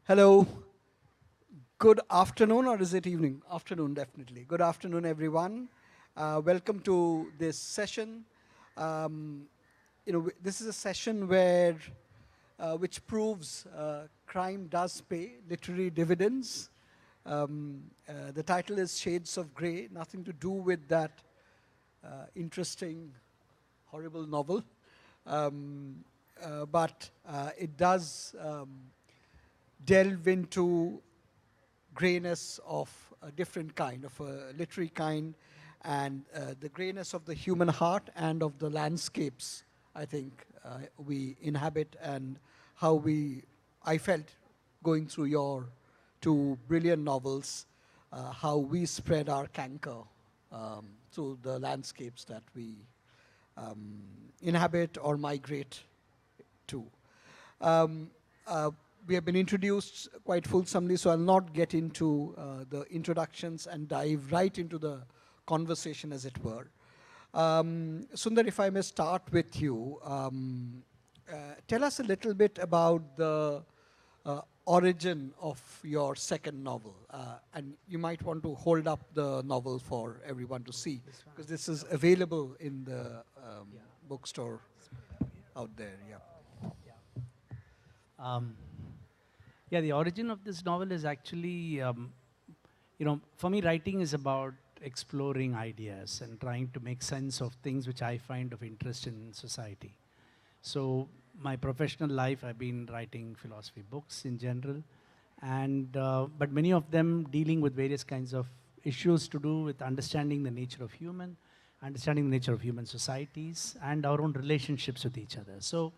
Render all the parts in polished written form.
Hello. Good afternoon, or is it evening? Afternoon, definitely. Good afternoon, everyone. Welcome to this session. Um, this is a session which proves crime does pay literary dividends. The title is Shades of Grey, nothing to do with that interesting, horrible novel. But it does delve into grayness of a different kind, of a literary kind, and the grayness of the human heart and of the landscapes, I think, we inhabit, and how I felt going through your two brilliant novels, how we spread our canker through the landscapes that we inhabit or migrate to. Um, uh, we have been introduced quite fulsomely, so I'll not get into the introductions and dive right into the conversation, as it were. Sundar, if I may start with you, tell us a little bit about the origin of your second novel. And you might want to hold up the novel for everyone to see, because this is available in the bookstore out there. Yeah. The origin of this novel is actually, for me, writing is about exploring ideas and trying to make sense of things which I find of interest in society. So, my professional life, I've been writing philosophy books in general, and but many of them dealing with various kinds of issues to do with understanding the nature of understanding the nature of human societies, and our own relationships with each other. So,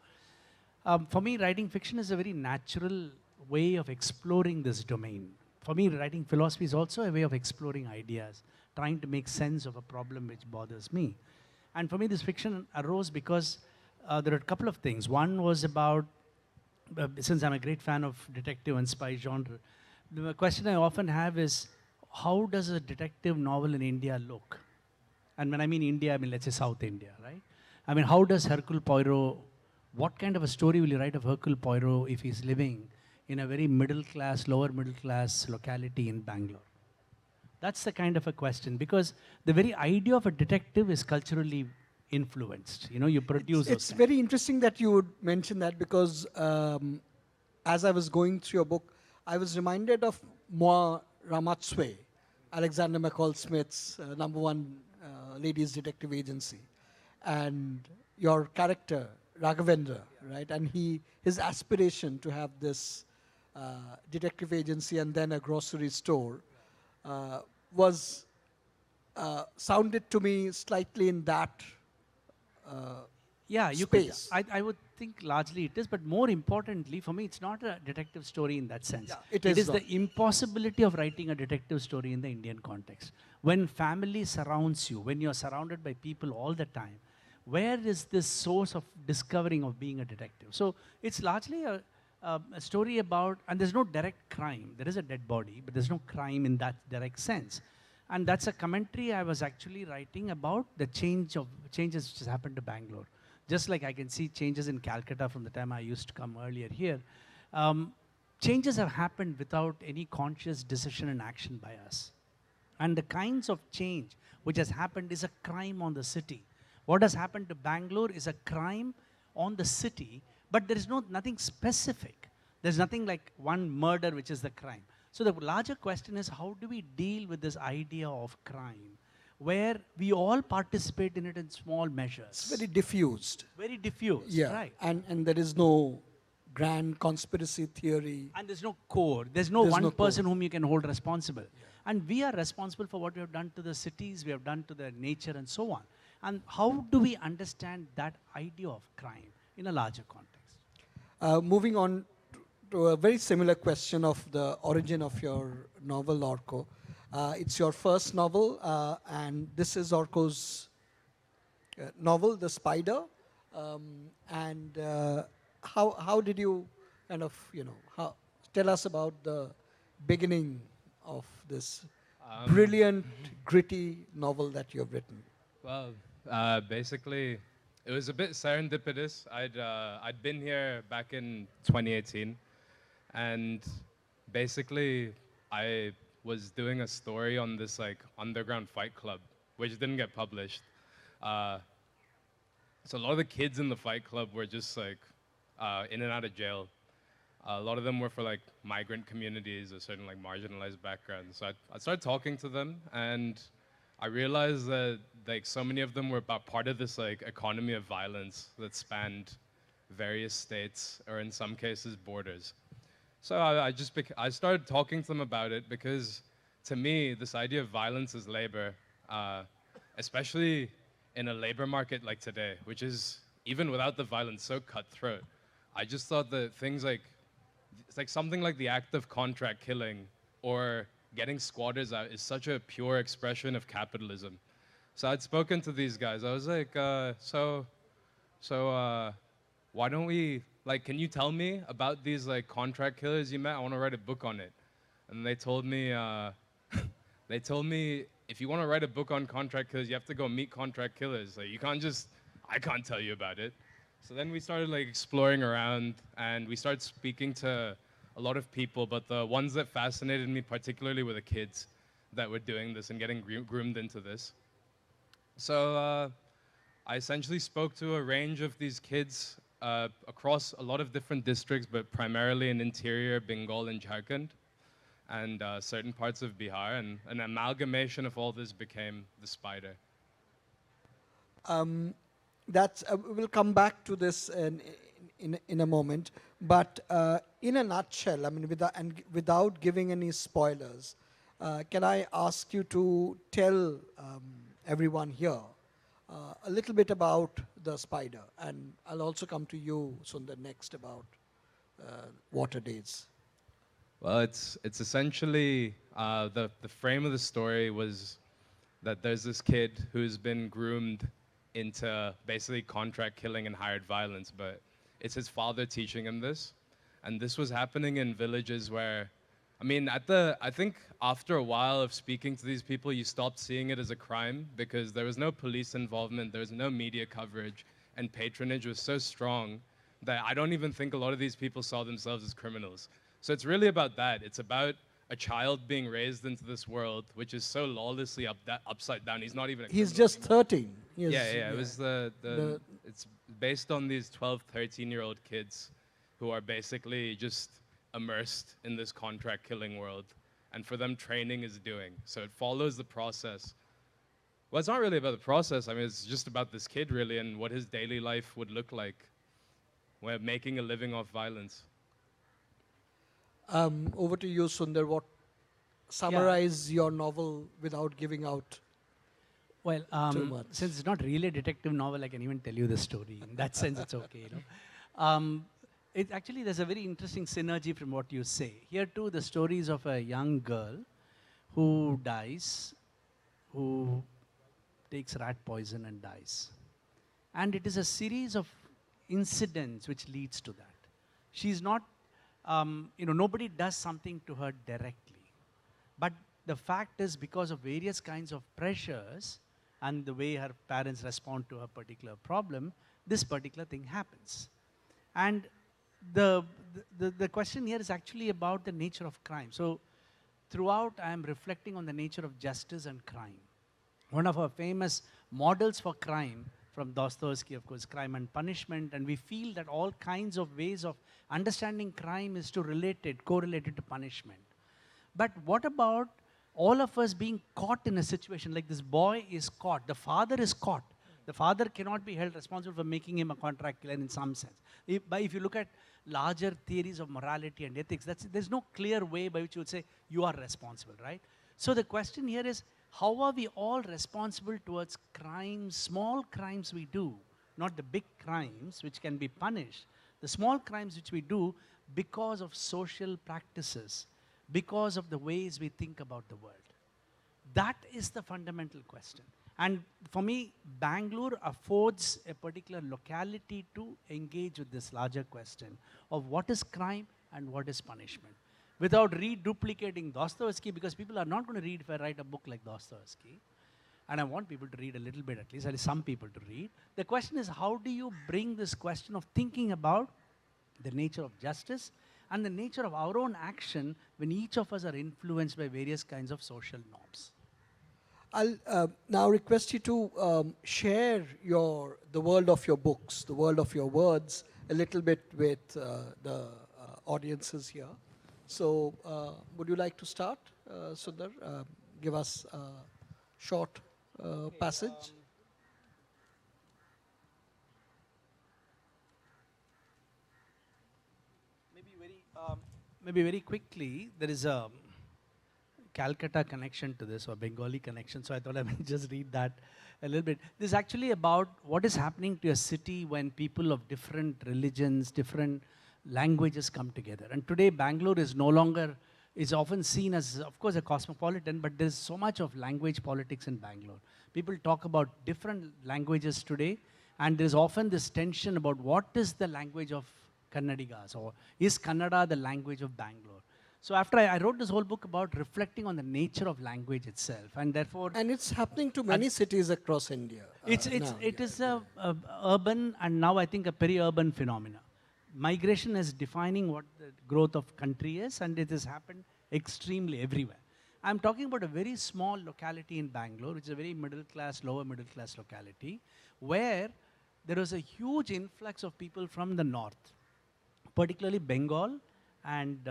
for me, writing fiction is a very natural way of exploring this domain. For me, writing philosophy is also a way of exploring ideas, trying to make sense of a problem which bothers me. And for me, this fiction arose because there are a couple of things. One was about, since I'm a great fan of detective and spy genre, the question I often have is, how does a detective novel in India look? And when I mean India, I mean, let's say South India, right? I mean, how does Hercule Poirot, what kind of a story will you write of Hercule Poirot if he's living in a very middle class, lower middle class locality in Bangalore? That's the kind of a question, because the very idea of a detective is culturally influenced. You produce It's very interesting that you would mention that, because as I was going through your book, I was reminded of Moi Ramatswe, Alexander McCall Smith's #1 ladies detective agency, and your character Raghavendra, right? And his aspiration to have this detective agency and then a grocery store was sounded to me slightly in that you space. could. I would think largely it is, but more importantly, for me, it's not a detective story in that sense. Yeah, it is the impossibility of writing a detective story in the Indian context. When family surrounds you, when you're surrounded by people all the time, where is this source of discovering of being a detective? So it's largely a story about, and there's no direct crime. There is a dead body, but there's no crime in that direct sense. And that's a commentary I was actually writing about the changes which has happened to Bangalore. Just like I can see changes in Calcutta from the time I used to come earlier here. Changes have happened without any conscious decision and action by us. And the kinds of change which has happened is a crime on the city. What has happened to Bangalore is a crime on the city, but there is nothing specific. There's nothing like one murder which is the crime. So the larger question is, how do we deal with this idea of crime, where we all participate in it in small measures? It's very diffused. Very diffused, Yeah, right. and there is no grand conspiracy theory. And there's no core. There's no one person whom you can hold responsible. Yeah. And we are responsible for what we have done to the cities, we have done to the nature, and so on. And how do we understand that idea of crime in a larger context? Moving on to a very similar question of the origin of your novel, Aurko. It's your first novel, and this is Aurko's novel, The Spider. And how did you kind of, tell us about the beginning of this brilliant, gritty novel that you have written? Well, basically, it was a bit serendipitous. I'd been here back in 2018, and basically, I was doing a story on this like underground fight club, which didn't get published. Uh, so a lot of the kids in the fight club were just like in and out of jail. A lot of them were for like migrant communities or certain like marginalized backgrounds. So I started talking to them, and I realized that like so many of them were about part of this like economy of violence that spanned various states or in some cases borders. So I started talking to them about it because to me this idea of violence is labor, uh, especially in a labor market like today, which is even without the violence so cutthroat. I just thought that things like it's like something like the act of contract killing or getting squatters out is such a pure expression of capitalism. So I'd spoken to these guys. I was like, so why don't we like? Can you tell me about these like contract killers you met? I want to write a book on it. And they told me, they told me if you want to write a book on contract killers, you have to go meet contract killers. Like you can't just, I can't tell you about it. So then we started like exploring around, and we started speaking to a lot of people. But the ones that fascinated me particularly were the kids that were doing this and getting groomed into this. So I essentially spoke to a range of these kids across a lot of different districts, but primarily in interior Bengal and Jharkhand, and certain parts of Bihar. And an amalgamation of all this became The Spider. That's we'll come back to this in a moment. But in a nutshell, I mean, without giving any spoilers, can I ask you to tell everyone here a little bit about The Spider, and I'll also come to you, Sundar, next about Water Days. Well, it's essentially the frame of the story was that there's this kid who's been groomed into basically contract killing and hired violence, but it's his father teaching him this, and this was happening in villages where, I mean, I think after a while of speaking to these people, you stopped seeing it as a crime because there was no police involvement, there was no media coverage, and patronage was so strong that I don't even think a lot of these people saw themselves as criminals. So it's really about that. It's about a child being raised into this world, which is so lawlessly upside down. He's not even a He's criminal just anymore. 13. Yeah. It was it's based on these 12, 13-year-old kids who are basically just immersed in this contract killing world. And for them, training is doing. So it follows the process. Well, it's not really about the process. I mean, it's just about this kid, really, and what his daily life would look like when making a living off violence. Over to you, Sundar. What summarize your novel without giving out Well, too much? since it's not really a detective novel, I can even tell you the story. In that sense, it's okay. You know, it actually there's a very interesting synergy from what you say. Here too, the stories of a young girl who dies, who takes rat poison and dies, and it is a series of incidents which leads to that. She's not, nobody does something to her directly, but the fact is because of various kinds of pressures and the way her parents respond to her particular problem, this particular thing happens. And the question here is actually about the nature of crime. So throughout, I am reflecting on the nature of justice and crime. One of our famous models for crime from Dostoevsky, of course, Crime and Punishment, and we feel that all kinds of ways of understanding crime is to correlate it to punishment. But what about all of us being caught in a situation like this boy is caught, the father is caught. The father cannot be held responsible for making him a contract killer in some sense. But if you look at larger theories of morality and ethics, there's no clear way by which you would say you are responsible, right? So the question here is, how are we all responsible towards crimes, small crimes we do, not the big crimes which can be punished, the small crimes which we do because of social practices, because of the ways we think about the world. That is the fundamental question. And for me, Bangalore affords a particular locality to engage with this larger question of what is crime and what is punishment. Without reduplicating Dostoevsky, because people are not going to read if I write a book like Dostoevsky. And I want people to read a little bit at least some people to read. The question is, how do you bring this question of thinking about the nature of justice and the nature of our own action when each of us are influenced by various kinds of social norms. I'll now request you to share the world of your books, the world of your words, a little bit with the audiences here. So, would you like to start, Sundar? Give us a short passage. Maybe very quickly, there is a Calcutta connection to this, or Bengali connection, so I thought I would just read that a little bit. This is actually about what is happening to a city when people of different religions, different languages come together. And today, Bangalore is often seen as, of course, a cosmopolitan, but there's so much of language politics in Bangalore. People talk about different languages today, and there's often this tension about what is the language of Kannadigas, or is Kannada the language of Bangalore? So after I wrote this whole book about reflecting on the nature of language itself, and therefore... And it's happening to many cities across India. It is a urban and now I think a peri-urban phenomena. Migration is defining what the growth of country is, and it has happened extremely everywhere. I'm talking about a very small locality in Bangalore, which is a very middle class, lower middle class locality, where there was a huge influx of people from the north, particularly Bengal and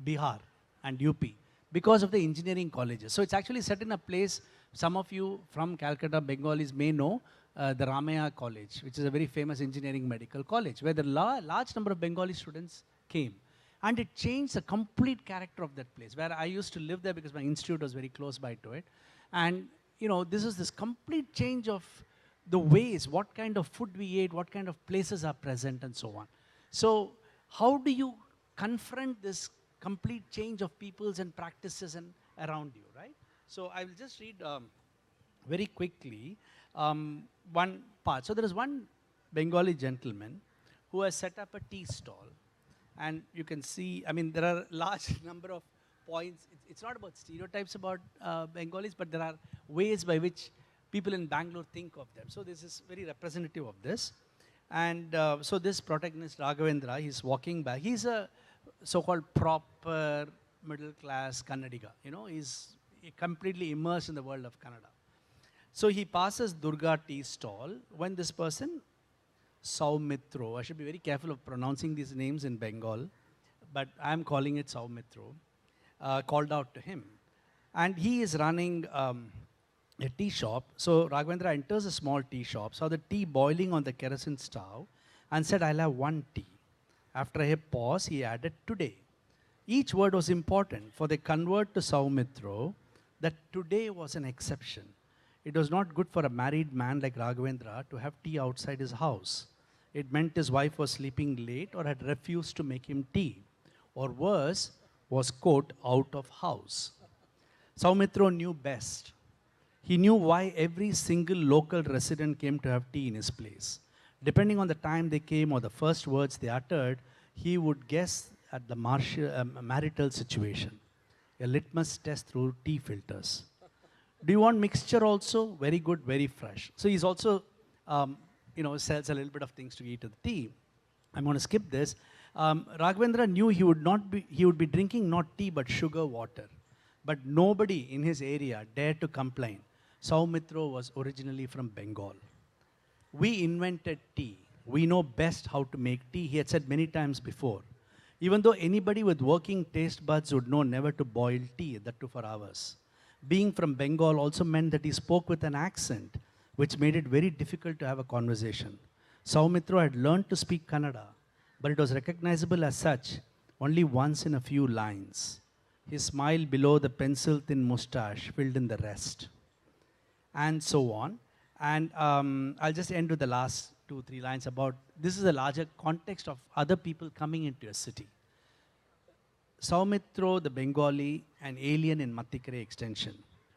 Bihar and UP, because of the engineering colleges. So it's actually set in a place, some of you from Calcutta, Bengalis may know, the Ramaya College, which is a very famous engineering medical college, where the large number of Bengali students came. And it changed the complete character of that place, where I used to live there because my institute was very close by to it. And, this is this complete change of the ways, what kind of food we ate, what kind of places are present, and so on. So how do you confront this complete change of peoples and practices and around you, right? So I will just read very quickly one part. So there is one Bengali gentleman who has set up a tea stall. And you can see, there are large number of points. It's not about stereotypes about Bengalis, but there are ways by which people in Bangalore think of them. So this is very representative of this. And so this protagonist, Raghavendra, he's walking back. He's a so-called proper middle-class Kannadiga. He's completely immersed in the world of Kannada. So he passes Durga tea stall when this person, Saumitro, I should be very careful of pronouncing these names in Bengal, but I'm calling it Saumitro, called out to him. And he is running a tea shop. So Raghavendra enters a small tea shop, saw the tea boiling on the kerosene stove, and said, "I'll have one tea." After a pause, he added, "Today." Each word was important, for they convert to Saumitro that today was an exception. It was not good for a married man like Raghavendra to have tea outside his house. It meant his wife was sleeping late or had refused to make him tea. Or worse, was, quote, out of house. Saumitro knew best. He knew why every single local resident came to have tea in his place. Depending on the time they came or the first words they uttered, he would guess at the marital situation. A litmus test through tea filters. Do you want mixture also? Very good, very fresh. So he's also, sells a little bit of things to eat with the tea. I'm going to skip this. Raghavendra knew he would be drinking not tea but sugar water. But nobody in his area dared to complain. Saumitro was originally from Bengal. We invented tea. We know best how to make tea, he had said many times before. Even though anybody with working taste buds would know never to boil tea, that too for hours. Being from Bengal also meant that he spoke with an accent, which made it very difficult to have a conversation. Saumitro had learned to speak Kannada, but it was recognizable as such only once in a few lines. His smile below the pencil-thin moustache filled in the rest. And so on. And I'll just end with the last 2-3 lines about, this is a larger context of other people coming into a city. Saumitro, the Bengali, an alien in Mattikere extension,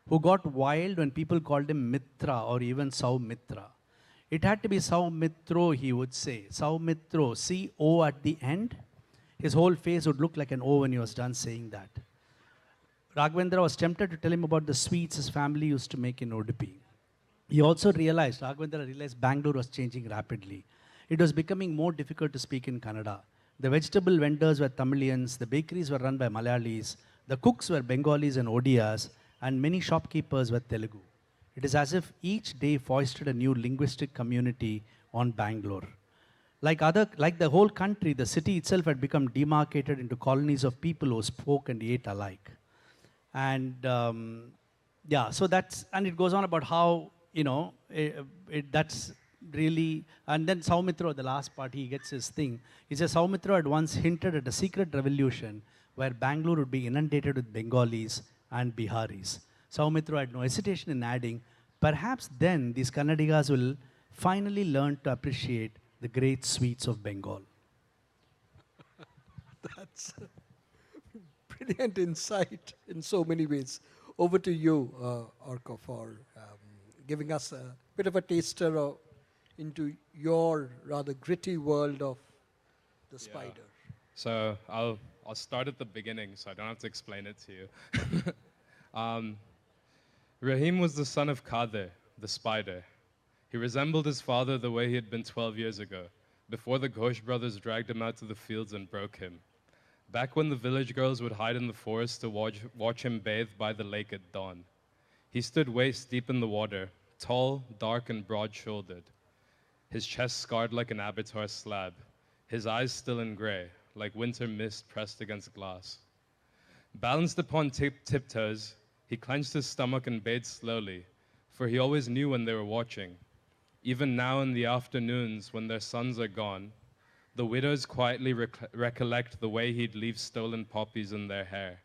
who got wild when people called him Mitra or even Saumitra. It had to be Saumitro, he would say. Saumitro, C-O at the end. His whole face would look like an O when he was done saying that. Raghavendra was tempted to tell him about the sweets his family used to make in Udupi. Raghavendra realized Bangalore was changing rapidly. It was becoming more difficult to speak in Kannada. The vegetable vendors were Tamilians, the bakeries were run by Malayalis, the cooks were Bengalis and Odias, and many shopkeepers were Telugu. It is as if each day foisted a new linguistic community on Bangalore. Like the whole country, the city itself had become demarcated into colonies of people who spoke and ate alike. And yeah, so and it goes on about how, that's really, and then Saumitra, the last part, he gets his thing. He says Saumitra had once hinted at a secret revolution where Bangalore would be inundated with Bengalis and Biharis. Saumitra had no hesitation in adding, perhaps then these Kannadigas will finally learn to appreciate the great sweets of Bengal. That's brilliant insight in so many ways. Over to you, Aurko, for giving us a bit of a taster into your rather gritty world of the spider. So I'll start at the beginning, so I don't have to explain it to you. Rahim was the son of Kader, the spider. He resembled his father the way he had been 12 years ago, before the Ghosh brothers dragged him out to the fields and broke him. Back when the village girls would hide in the forest to watch him bathe by the lake at dawn. He stood waist deep in the water, tall, dark, and broad-shouldered, his chest scarred like an abattoir slab, his eyes still in gray, like winter mist pressed against glass. Balanced upon tiptoes, he clenched his stomach and bathed slowly, for he always knew when they were watching. Even now in the afternoons, when their sons are gone, the widows quietly recollect the way he'd leave stolen poppies in their hair.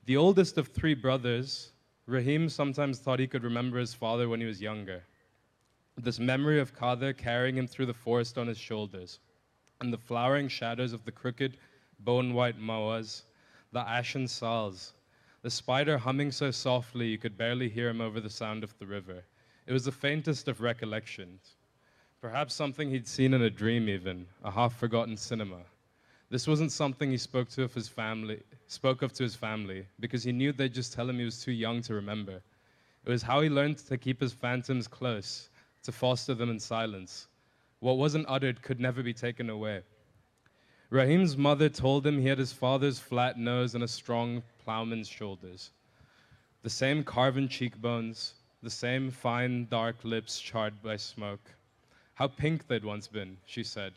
The oldest of three brothers, Rahim sometimes thought he could remember his father when he was younger. This memory of Kader carrying him through the forest on his shoulders, and the flowering shadows of the crooked, bone-white moas, the ashen saals, the spider humming so softly you could barely hear him over the sound of the river. It was the faintest of recollections. Perhaps something he'd seen in a dream even, a half-forgotten cinema. This wasn't something he spoke of to his family, because he knew they'd just tell him he was too young to remember. It was how he learned to keep his phantoms close, to foster them in silence. What wasn't uttered could never be taken away. Rahim's mother told him he had his father's flat nose and a strong plowman's shoulders. The same carven cheekbones, the same fine, dark lips charred by smoke. How pink they'd once been, she said.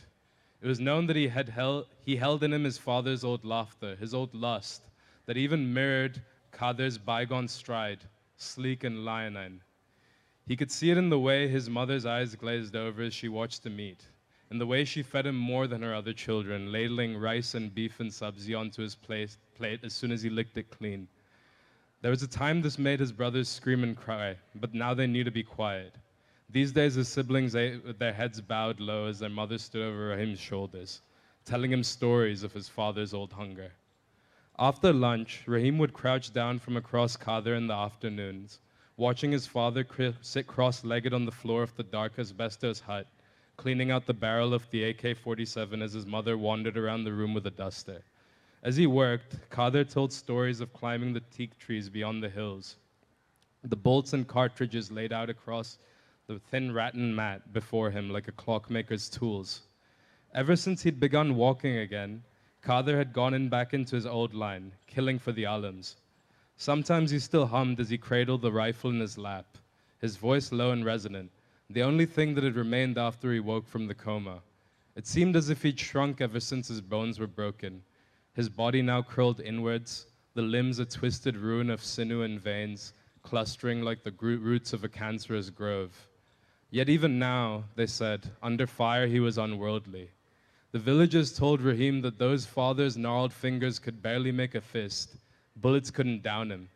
It was known that he held in him his father's old laughter, his old lust, that even mirrored Kader's bygone stride, sleek and leonine. He could see it in the way his mother's eyes glazed over as she watched the meat, in the way she fed him more than her other children, ladling rice and beef and sabzi onto his plate as soon as he licked it clean. There was a time this made his brothers scream and cry, but now they knew to be quiet. These days his siblings ate with their heads bowed low as their mother stood over Rahim's shoulders, telling him stories of his father's old hunger. After lunch, Rahim would crouch down from across Kader in the afternoons, watching his father sit cross-legged on the floor of the dark asbestos hut, cleaning out the barrel of the AK-47 as his mother wandered around the room with a duster. As he worked, Kader told stories of climbing the teak trees beyond the hills, the bolts and cartridges laid out across the thin rattan mat before him like a clockmaker's tools. Ever since he'd begun walking again, Kader had gone back into his old line, killing for the alams. Sometimes he still hummed as he cradled the rifle in his lap, his voice low and resonant, the only thing that had remained after he woke from the coma. It seemed as if he'd shrunk ever since his bones were broken, his body now curled inwards, the limbs a twisted ruin of sinew and veins, clustering like the roots of a cancerous grove. Yet even now, they said, under fire he was unworldly. The villagers told Rahim that those fathers' gnarled fingers could barely make a fist. Bullets couldn't down him.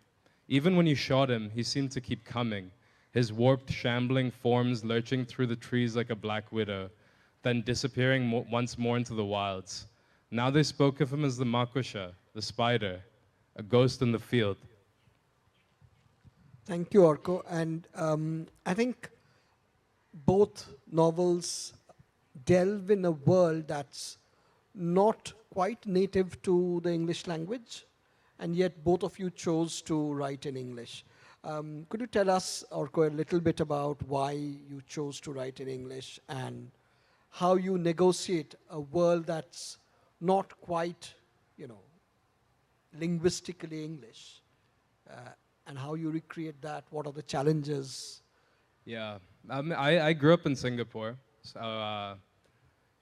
Even when you shot him, he seemed to keep coming, his warped, shambling forms lurching through the trees like a black widow, then disappearing once more into the wilds. Now they spoke of him as the Makusha, the spider, a ghost in the field. Thank you, Aurko. And I think both novels delve in a world that's not quite native to the English language, and yet both of you chose to write in English. Could you tell us, Aurko, a little bit about why you chose to write in English and how you negotiate a world that's not quite, linguistically English, and how you recreate that. What are the challenges? Yeah, I grew up in Singapore. So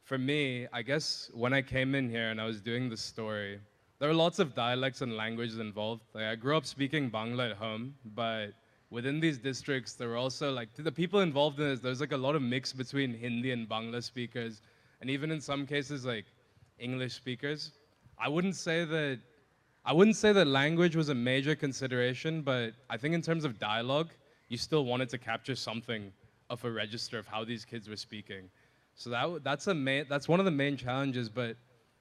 for me, I guess when I came in here and I was doing the story, there were lots of dialects and languages involved. Like, I grew up speaking Bangla at home, but within these districts, there were also like the people involved in this. There's like a lot of mix between Hindi and Bangla speakers, and even in some cases like English speakers. I wouldn't say that I wouldn't say that language was a major consideration, but I think in terms of dialogue, you still wanted to capture something of a register of how these kids were speaking. So that's one of the main challenges. But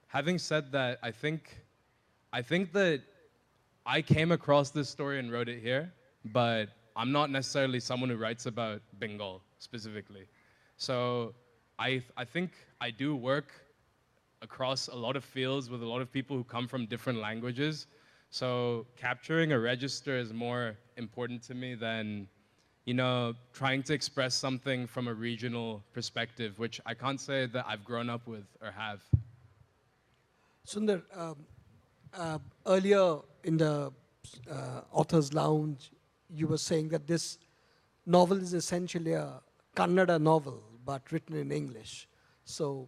having said that, I think that I came across this story and wrote it here, but I'm not necessarily someone who writes about Bengal specifically. So I think I do work across a lot of fields with a lot of people who come from different languages. So capturing a register is more important to me than, trying to express something from a regional perspective, which I can't say that I've grown up with or have. Sundar, earlier in the author's lounge, you were saying that this novel is essentially a Kannada novel, but written in English. So,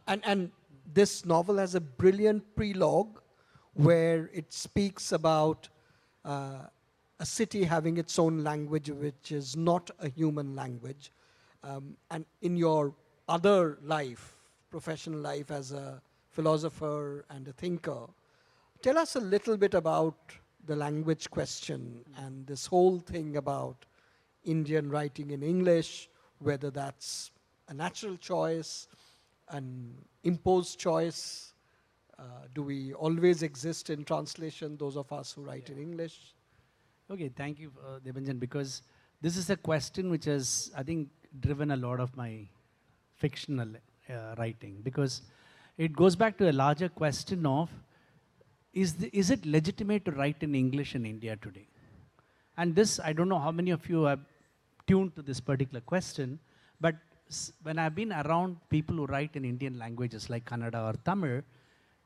and this novel has a brilliant prelogue where it speaks about a city having its own language, which is not a human language. And in your other life, professional life as a philosopher and a thinker, tell us a little bit about the language question and this whole thing about Indian writing in English, whether that's a natural choice, an imposed choice. Do we always exist in translation, those of us who write in English? Okay, thank you, Debanjan, because this is a question which has, I think, driven a lot of my fictional writing, because it goes back to a larger question of, is it legitimate to write in English in India today? And this, I don't know how many of you have tuned to this particular question, but when I've been around people who write in Indian languages like Kannada or Tamil,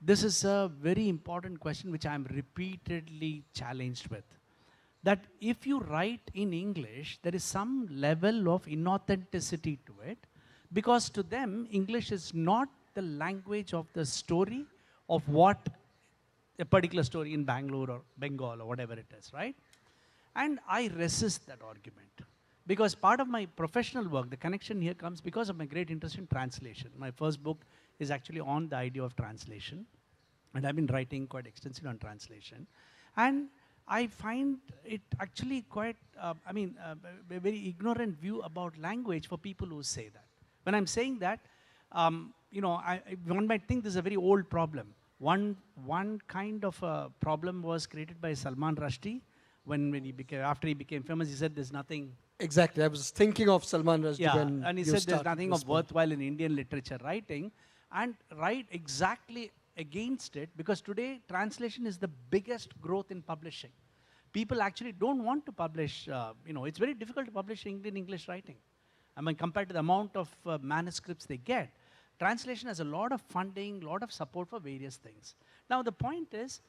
this is a very important question which I'm repeatedly challenged with. That if you write in English, there is some level of inauthenticity to it, because to them, English is not the language of the story of what a particular story in Bangalore or Bengal or whatever it is, right? And I resist that argument. Because part of my professional work, the connection here comes because of my great interest in translation. My first book is actually on the idea of translation. And I've been writing quite extensively on translation. And I find it actually quite, a very ignorant view about language for people who say that. When I'm saying that, one might think this is a very old problem. One kind of a problem was created by Salman Rushdie after he became famous. He said there's nothing. Exactly. I was thinking of Salman Rushdie when and he you said there's started nothing this of book. worthwhile in Indian literature writing, and write exactly against it, because today translation is the biggest growth in publishing. People actually don't want to publish, it's very difficult to publish Indian English writing. I mean, compared to the amount of manuscripts they get, translation has a lot of funding, a lot of support for various things. Now, the point is,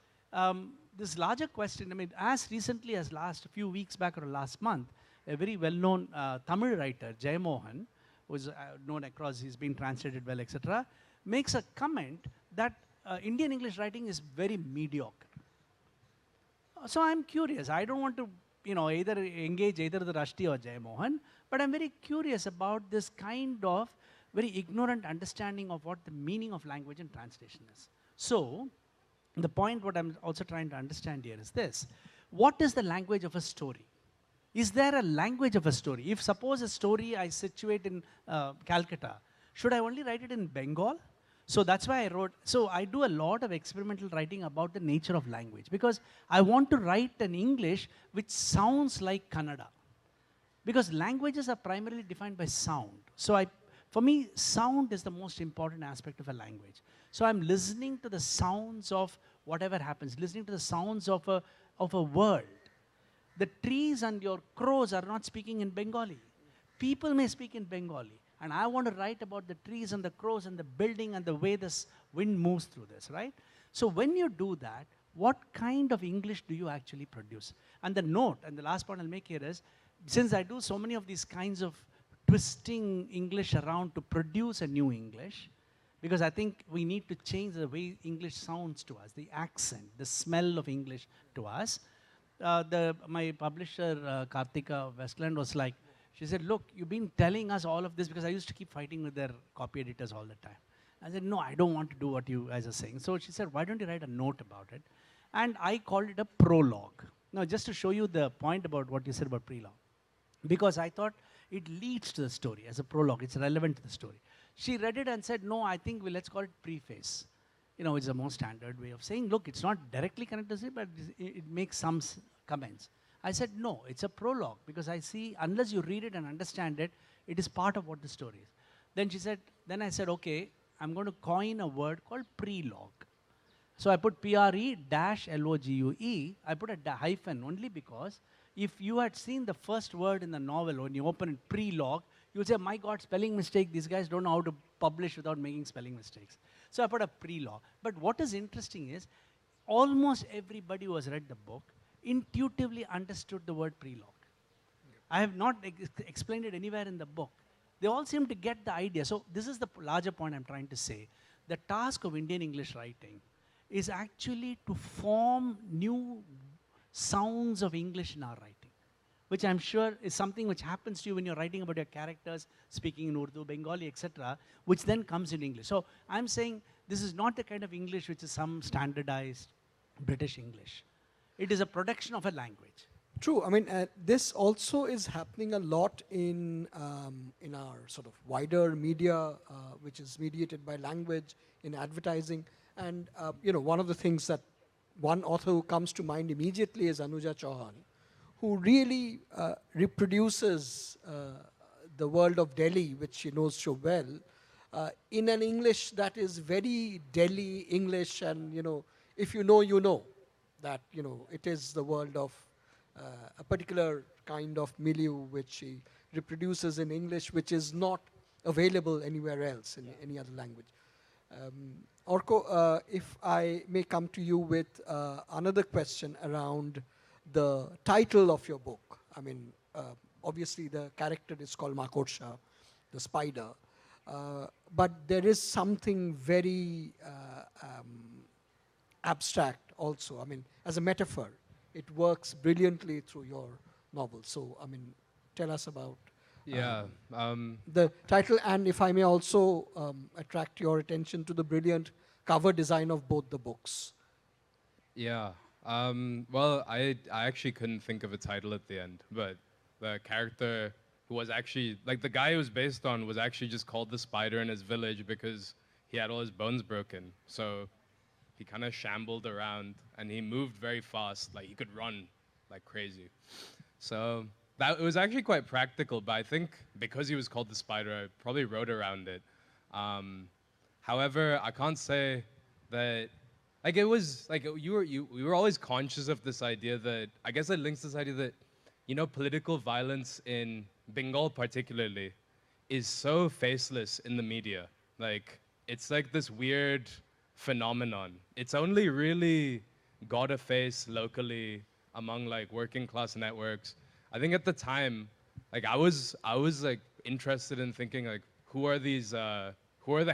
this larger question, as recently as last few weeks back or last month, a very well-known Tamil writer, Jayamohan, who's known across, he's been translated well, etc., makes a comment that Indian English writing is very mediocre. So I'm curious. I don't want to, either engage either the Rushdie or Jayamohan, but I'm very curious about this kind of very ignorant understanding of what the meaning of language and translation is. So, the point what I'm also trying to understand here is this. What is the language of a story? Is there a language of a story? If suppose a story I situate in Calcutta, should I only write it in Bengal? So that's why I wrote, so I do a lot of experimental writing about the nature of language, because I want to write an English which sounds like Kannada. Because languages are primarily defined by sound. So for me, sound is the most important aspect of a language. So I'm listening to the sounds of whatever happens, listening to the sounds of a world. The trees and your crows are not speaking in Bengali. People may speak in Bengali, And I want to write about the trees and the crows and the building and the way this wind moves through this, right? So when you do that, what kind of English do you actually produce? And the note, and the last point I'll make here is, since I do so many of these kinds of twisting English around to produce a new English, because I think we need to change the way English sounds to us, the accent, the smell of English to us. My publisher, Kartika Westland, was like, she said, look, you've been telling us all of this, because I used to keep fighting with their copy editors all the time. I said, no, I don't want to do what you guys are saying. So she said, why don't you write a note about it? And I called it a prologue. Now, just to show you the point about what you said about prelogue, because I thought it leads to the story as a prologue. It's relevant to the story. She read it and said, no, I think let's call it preface. You know, it's a more standard way of saying, look, it's not directly connected to it, but it makes some comments. I said, no, it's a prologue, because I see, unless you read it and understand it, it is part of what the story is. Then I said, okay, I'm going to coin a word called prelogue. So I put PRE-LOGUE. I put a hyphen only because if you had seen the first word in the novel, when you open it, prelogue, you would say, my God, spelling mistake. These guys don't know how to publish without making spelling mistakes. So I put a prelogue. But what is interesting is, almost everybody who has read the book intuitively understood the word prelogue. I have not explained it anywhere in the book. They all seem to get the idea. So this is the larger point I'm trying to say. The task of Indian English writing is actually to form new sounds of English in our writing, which I'm sure is something which happens to you when you're writing about your characters, speaking in Urdu, Bengali, etc., which then comes in English. So I'm saying this is not the kind of English which is some standardized British English. It is a production of a language. True. I mean, this also is happening a lot in our sort of wider media, which is mediated by language, in advertising. And, one of the things that one author who comes to mind immediately is Anuja Chauhan, who really reproduces the world of Delhi, which she knows so well, in an English that is very Delhi English. And, if you know, you know that, it is the world of a particular kind of milieu which she reproduces in English, which is not available anywhere else in any other language. Aurko, if I may come to you with another question around the title of your book. I mean, obviously the character is called Makorsha, the spider, but there is something very abstract also. I mean, as a metaphor, it works brilliantly through your novel. So, I mean, tell us about the title, and if I may also attract your attention to the brilliant cover design of both the books. Yeah. Well, I actually couldn't think of a title at the end, but the character who was actually, like the guy it was based on was actually just called the spider in his village because he had all his bones broken. So he kind of shambled around and he moved very fast, like he could run like crazy. So it was actually quite practical, but I think because he was called the spider, I probably wrote around it. However, I can't say that, like it was, like we were always conscious of this idea that, I guess it links this idea that, political violence in Bengal particularly is so faceless in the media. Like, it's like this weird phenomenon. It's only really got a face locally among like working class networks. I think at the time, like I was like interested in thinking like, who are the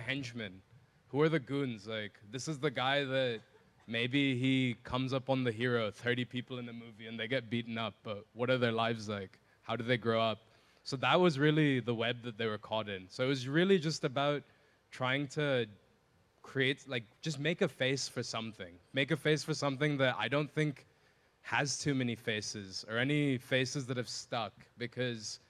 henchmen? Who are the goons? Like, this is the guy that maybe he comes up on the hero, 30 people in the movie and they get beaten up, but what are their lives like? How do they grow up? So that was really the web that they were caught in. So it was really just about trying to create, like, just make a face for something. Make a face for something that I don't think has too many faces or any faces that have stuck, because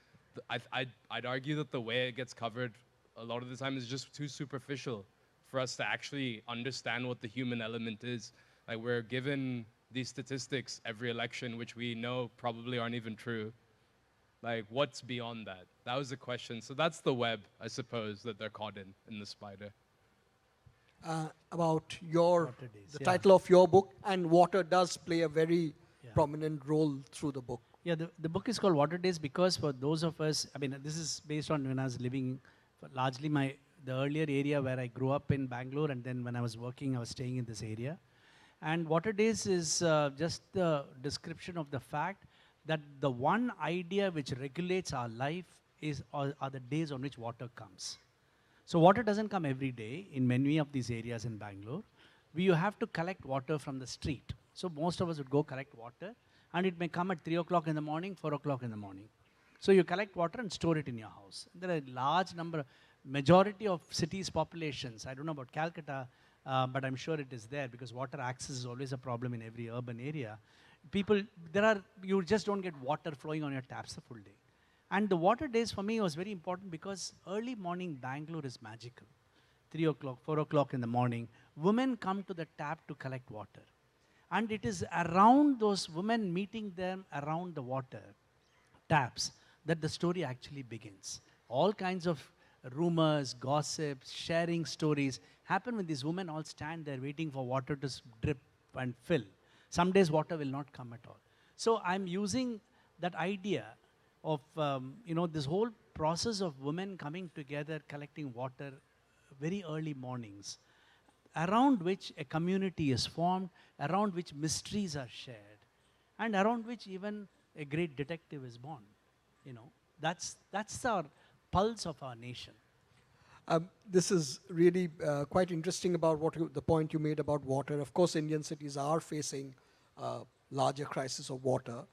I'd argue that the way it gets covered a lot of the time is just too superficial for us to actually understand what the human element is. Like, we're given these statistics every election, which we know probably aren't even true. Like, what's beyond that? That was the question. So that's the web, I suppose, that they're caught in the spider. About the title of your book, and water does play a very prominent role through the book. Yeah, the book is called Water Days because for those of us, I mean, this is based on when I was living largely the earlier area where I grew up in Bangalore, and then when I was working, I was staying in this area. And Water Days is just the description of the fact that the one idea which regulates our life are the days on which water comes. So water doesn't come every day in many of these areas in Bangalore. You have to collect water from the street. So most of us would go collect water, and it may come at 3 o'clock in the morning, 4 o'clock in the morning. So you collect water and store it in your house. There are a large number, majority of cities' populations, I don't know about Calcutta, but I'm sure it is there because water access is always a problem in every urban area. You just don't get water flowing on your taps the full day. And the Water Days for me was very important because early morning Bangalore is magical. 3 o'clock, 4 o'clock in the morning, women come to the tap to collect water. And it is around those women meeting them around the water taps that the story actually begins. All kinds of rumors, gossips, sharing stories happen when these women all stand there waiting for water to drip and fill. Some days water will not come at all. So I'm using that idea of this whole process of women coming together, collecting water very early mornings, around which a community is formed, around which mysteries are shared, and around which even a great detective is born. That's our pulse of our nation. This is really quite interesting about the point you made about water. Of course, Indian cities are facing larger crisis of water.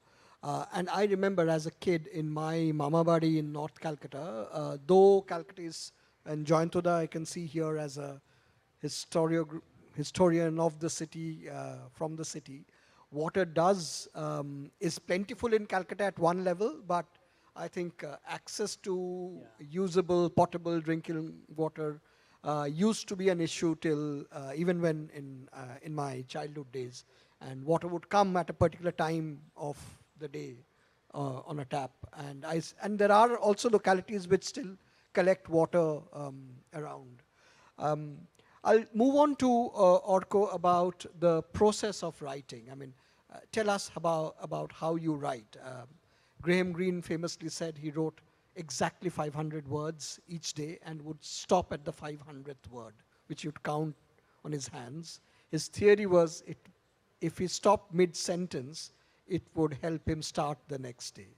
And I remember as a kid in my mama badi in North Calcutta, though Calcutta is, and Joyantoda I can see here as a historian of the city, from the city, water is plentiful in Calcutta at one level, but I think access to usable, potable drinking water used to be an issue till even when in my childhood days. And water would come at a particular time of the day on a tap. And there are also localities which still collect water around. I'll move on to Aurko about the process of writing. I mean, tell us about how you write. Graham Greene famously said he wrote exactly 500 words each day and would stop at the 500th word, which you'd count on his hands. His theory was if he stopped mid-sentence, it would help him start the next day.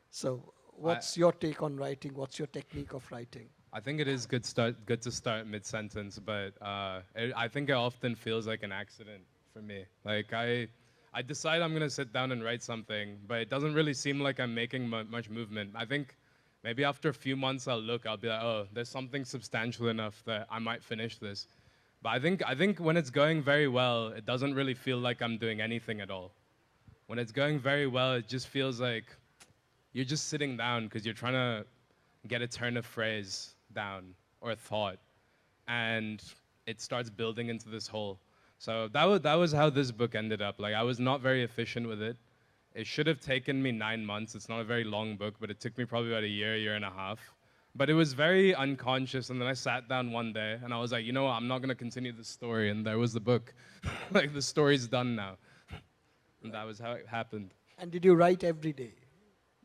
So what's your take on writing? What's your technique of writing? I think it is good to start mid-sentence, but I think it often feels like an accident for me. Like I decide I'm going to sit down and write something, but it doesn't really seem like I'm making much movement. I think maybe after a few months I'll be like, oh, there's something substantial enough that I might finish this. But I think when it's going very well, it doesn't really feel like I'm doing anything at all. When it's going very well, it just feels like you're just sitting down because you're trying to get a turn of phrase down or a thought, and it starts building into this whole. So that was how this book ended up. Like I was not very efficient with it. It should have taken me 9 months. It's not a very long book, but it took me probably about a year and a half. But it was very unconscious, and then I sat down one day, and I was like, you know what, I'm not going to continue the story, and there was the book. Like, the story's done now. And that was how it happened. And did you write every day?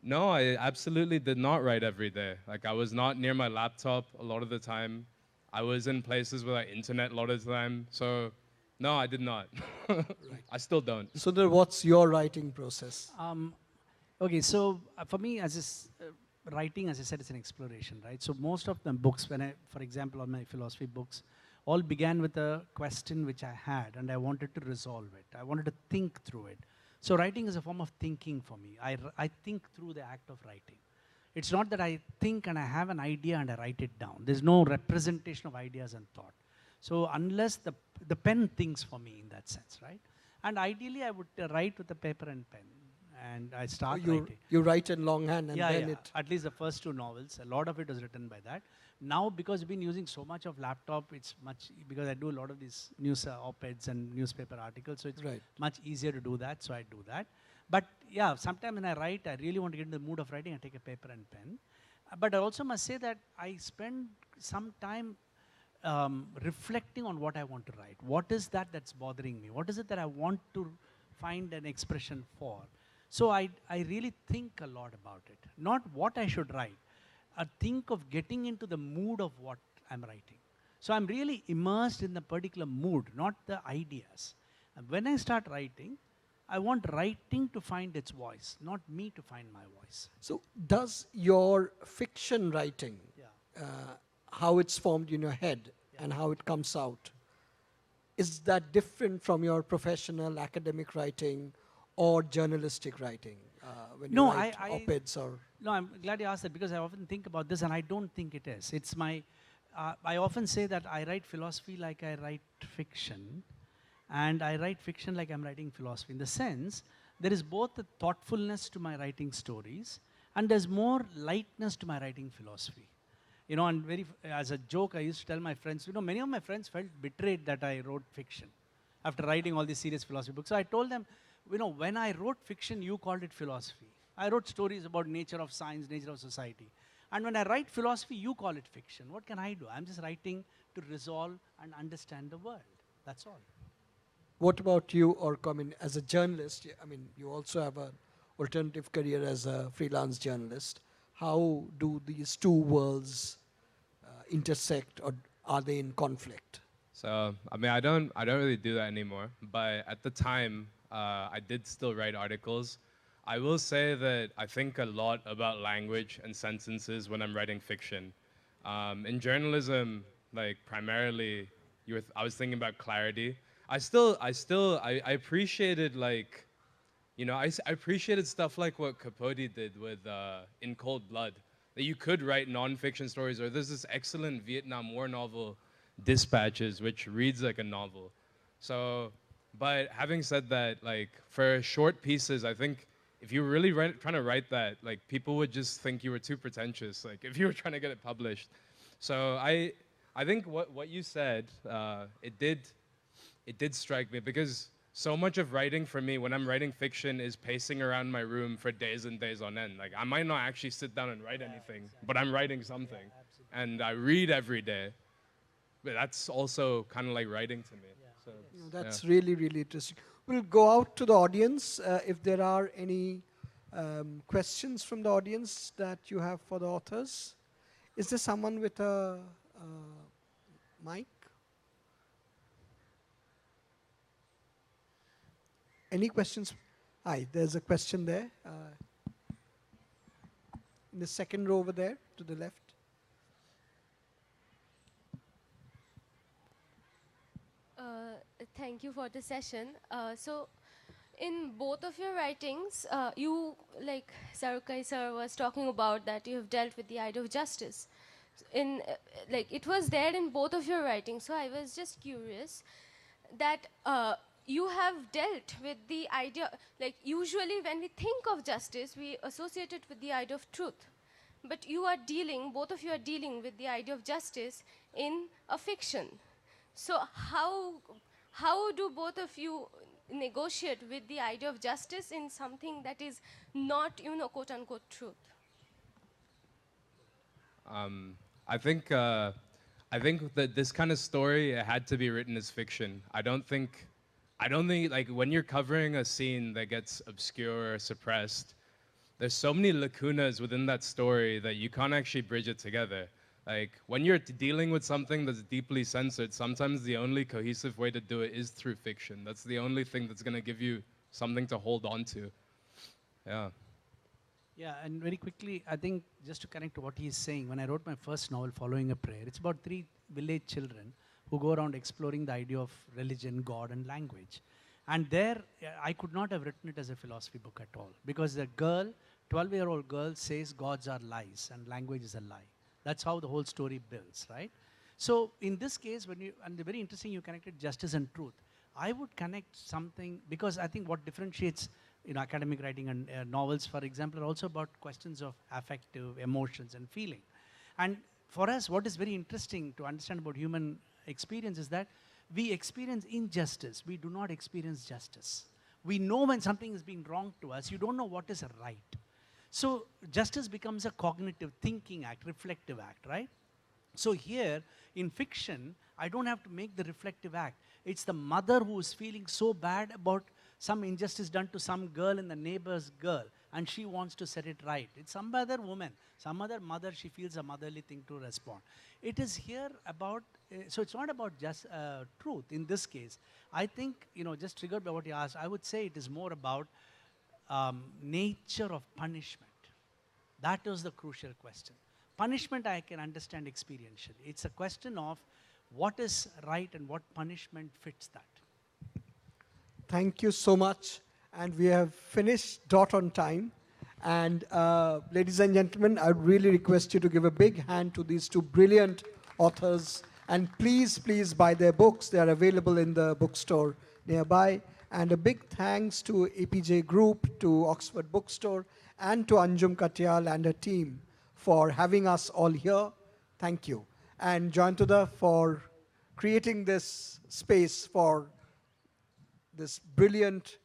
No, I absolutely did not write every day. Like, I was not near my laptop a lot of the time. I was in places without internet a lot of the time. So, no, I did not. Right. I still don't. Sundar, what's your writing process? Okay, so for me, writing, as I said, is an exploration, right? So most of the books, for example, on my philosophy books, all began with a question which I had, and I wanted to resolve it. I wanted to think through it. So writing is a form of thinking for me. I think through the act of writing. It's not that I think and I have an idea and I write it down. There's no representation of ideas and thought. So unless the pen thinks for me in that sense, right? And ideally, I would write with a paper and pen. And I start writing. You write in longhand and then it... At least the first 2 novels, a lot of it was written by that. Now, because I've been using so much of laptop, it's much, because I do a lot of these news op-eds and newspaper articles, so it's much easier to do that, so I do that. But yeah, sometimes when I write, I really want to get in the mood of writing, I take a paper and pen. But I also must say that I spend some time reflecting on what I want to write. What is that's bothering me? What is it that I want to find an expression for? So I really think a lot about it. Not what I should write, think of getting into the mood of what I'm writing. So I'm really immersed in the particular mood, not the ideas. And when I start writing, I want writing to find its voice, not me to find my voice. So does your fiction writing, Yeah. how it's formed in your head and how it comes out, is that different from your professional academic writing or journalistic writing? When No, you write op-eds or... No, I'm glad you asked that because I often think about this and I don't think it is. It's my, I often say that I write philosophy like I write fiction, and I write fiction like I'm writing philosophy. In the sense, there is both a thoughtfulness to my writing stories and there's more lightness to my writing philosophy. You know, and as a joke, I used to tell my friends, you know, many of my friends felt betrayed that I wrote fiction after writing all these serious philosophy books. So I told them, you know, when I wrote fiction, you called it philosophy. I wrote stories about nature of science, nature of society. And when I write philosophy, you call it fiction. What can I do? I'm just writing to resolve and understand the world. That's all. What about you, Aurko? I mean, as a journalist, I mean, you also have an alternative career as a freelance journalist. How do these two worlds intersect, or are they in conflict? So, I mean, I don't really do that anymore. But at the time, I did still write articles. I will say that I think a lot about language and sentences when I'm writing fiction. In journalism, like primarily, I was thinking about clarity. I appreciated like, you know, I appreciated stuff like what Capote did with In Cold Blood. That you could write non-fiction stories, or there's this excellent Vietnam War novel, Dispatches, which reads like a novel. So, but having said that, like for short pieces, I think if you were really trying to write that, like people would just think you were too pretentious, like if you were trying to get it published. So I think what you said, it did strike me, because so much of writing for me when I'm writing fiction is pacing around my room for days and days on end. Like I might not actually sit down and write anything, but I'm writing something. And I read every day. But that's also kind of like writing to me. So, You know, that's really, really interesting. We'll go out to the audience. If there are any questions from the audience that you have for the authors. Is there someone with a mic? Any questions? Hi, there's a question there. In the second row over there, to the left. Thank you for the session. So, in both of your writings, you, like Sarukkai sir was talking about, that you have dealt with the idea of justice. Like it was there in both of your writings. So I was just curious that you have dealt with the idea, like usually when we think of justice, we associate it with the idea of truth. But you are dealing, both of you are dealing with the idea of justice in a fiction. So how do both of you negotiate with the idea of justice in something that is not, you know, quote unquote truth? I think that this kind of story, it had to be written as fiction. I don't think like when you're covering a scene that gets obscure or suppressed, there's so many lacunas within that story that you can't actually bridge it together. Like when you're dealing with something that's deeply censored, sometimes the only cohesive way to do it is through fiction. That's the only thing that's going to give you something to hold on to. Yeah. Yeah, and very quickly, I think just to connect to what he's saying, when I wrote my first novel, Following a Prayer, it's about 3 village children who go around exploring the idea of religion, God, and language. And there, I could not have written it as a philosophy book at all, because the girl, 12-year-old girl, says gods are lies and language is a lie. That's how the whole story builds, right? So in this case, and the very interesting, you connected justice and truth. I would connect something, because I think what differentiates academic writing and novels, for example, are also about questions of affective emotions and feeling. And for us, what is very interesting to understand about human experience is that we experience injustice. We do not experience justice. We know when something is being wrong to us. You don't know what is right. So justice becomes a cognitive thinking act, reflective act, right? So here, in fiction, I don't have to make the reflective act. It's the mother who is feeling so bad about some injustice done to some girl and the neighbor's girl. and she wants to set it right. It's some other woman, some other mother, she feels a motherly thing to respond. It is here about, so it's not about just truth in this case. I think, just triggered by what you asked, I would say it is more about nature of punishment. That was the crucial question. Punishment I can understand experientially. It's a question of what is right and what punishment fits that. Thank you so much. And we have finished dot on time. And ladies and gentlemen, I would really request you to give a big hand to these two brilliant authors. And please, please buy their books. They are available in the bookstore nearby. And a big thanks to APJ Group, to Oxford Bookstore, and to Anjum Katyal and her team for having us all here. Thank you. And Joyantuda for creating this space for this brilliant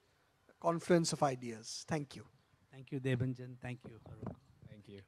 confluence of ideas. Thank you. Thank you, Debanjan. Thank you, Aurko. Thank you.